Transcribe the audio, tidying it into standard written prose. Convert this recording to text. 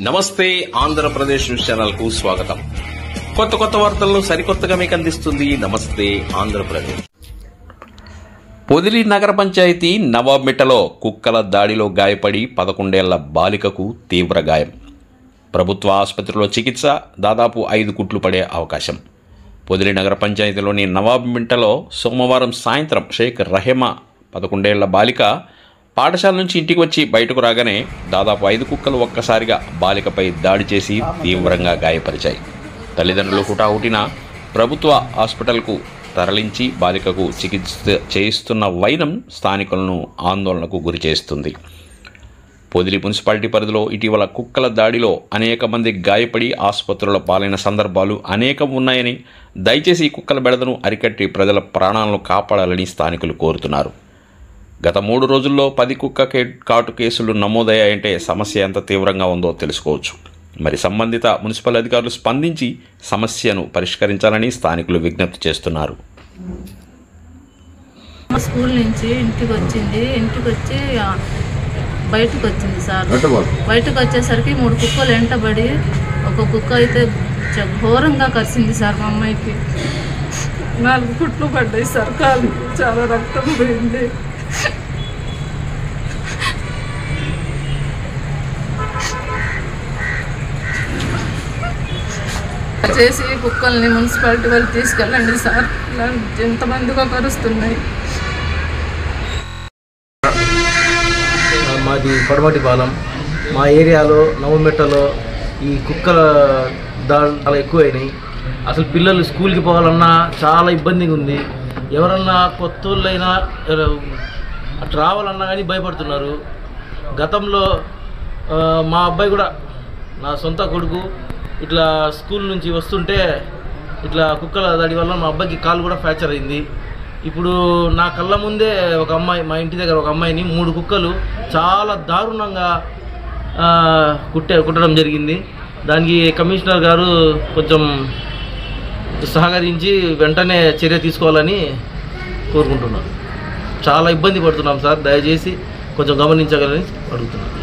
నమస్తే Andhra Pradesh news channel కు స్వాగతం. కొత్త వార్తలను సరికొత్తగా మీకు అందిస్తుంది నమస్తే ఆంధ్రప్రదేశ్. పొదిలి నగర పంచాయతీ నవాబ్మిట్టలో కుక్కల దాడిలో గాయపడి 11 ఏళ్ల బాలికకు తీవ్ర గాయం. ప్రభుత్వ ఆసుపత్రిలో చికిత్స, దాదాపు 5 కుట్లు పడే అవకాశం. పొదిలి నగర పంచాయతీలోని నవాబ్మిట్టలో సోమవారం సాయంత్రం షేక్ రహేమా 11 ఏళ్ల బాలిక పాఠశాల నుంచి ఇంటికి వచ్చి బయటకు రాగానే దాదాపు 5 కుక్కలు ఒక్కసారిగా బాలికపై దాడి చేసి తీవ్రంగా గాయపరిచాయి. తల్లిదండ్రులు హుటాహుటిన ప్రభుత్వ హాస్పిటల్కు తరలించి బాలికకు చికిత్స చేయిస్తున్న వైనం స్థానికులను ఆందోళనకు గురి చేస్తుంది. పొదిలి మున్సిపాలిటీ పరిధిలో ఇటీవల కుక్కల దాడిలో అనేక మంది గాయపడి ఆసుపత్రుల పాలైన సందర్భాలు అనేకం ఉన్నాయని, దయచేసి ఈ కుక్కల బెడదను అరికట్టి ప్రజల ప్రాణాలను కాపాడాలని స్థానికులు కోరుతున్నారు. గత 3 రోజుల్లో 10 కుక్క కాటు కేసులు నమోదయ్యాయంటే సమస్య ఎంత తీవ్రంగా ఉందో తెలుసుకోవచ్చు. మరి సంబంధిత మున్సిపల్ అధికారులు స్పందించి సమస్యను పరిష్కరించాలని స్థానికులు విజ్ఞప్తి చేస్తున్నారు. స్కూల్ నుంచి ఇంటికి వచ్చి బయటకు వచ్చింది సార్. బయటకు వచ్చేసరికి 3 కుక్కలు వెంటబడి ఒక కుక్క అయితే ఘోరంగా కరిసింది సార్. మా అమ్మాయికి 4 కుట్లు పడ్డాయి సార్. కాలు చాలా రక్తం పోయింది. చేసి కుక్కల్ని మున్సిపాలిటీ వాళ్ళు తీసుకెళ్ళండి సార్. ఎంతమందిగా కరుస్తున్నాయి. మాది పడమటిపాలెం. మా ఏరియాలో నవమిట్టలో ఈ కుక్కల దాడులు చాలా ఎక్కువైనాయి. అసలు పిల్లలు స్కూల్కి పోవాలన్నా చాలా ఇబ్బందిగా ఉంది. ఎవరన్నా కొత్త వాళ్ళైనా అటు రావాలన్నా కానీ భయపడుతున్నారు. గతంలో మా అబ్బాయి కూడా, నా సొంత కొడుకు, ఇట్లా స్కూల్ నుంచి వస్తుంటే ఇట్లా కుక్కల దాడి వల్ల మా అబ్బాయికి కాలు కూడా ఫ్రాక్చర్ అయింది. ఇప్పుడు నా కళ్ళ ముందే ఒక అమ్మాయి, మా ఇంటి దగ్గర ఒక అమ్మాయిని 3 కుక్కలు చాలా దారుణంగా కుట్టడం జరిగింది. దానికి కమిషనర్ గారు కొంచెం సహకరించి వెంటనే చర్య తీసుకోవాలని కోరుకుంటున్నాను. చాలా ఇబ్బంది పడుతున్నాం సార్. దయచేసి కొంచెం గమనించగలని అడుగుతున్నాను.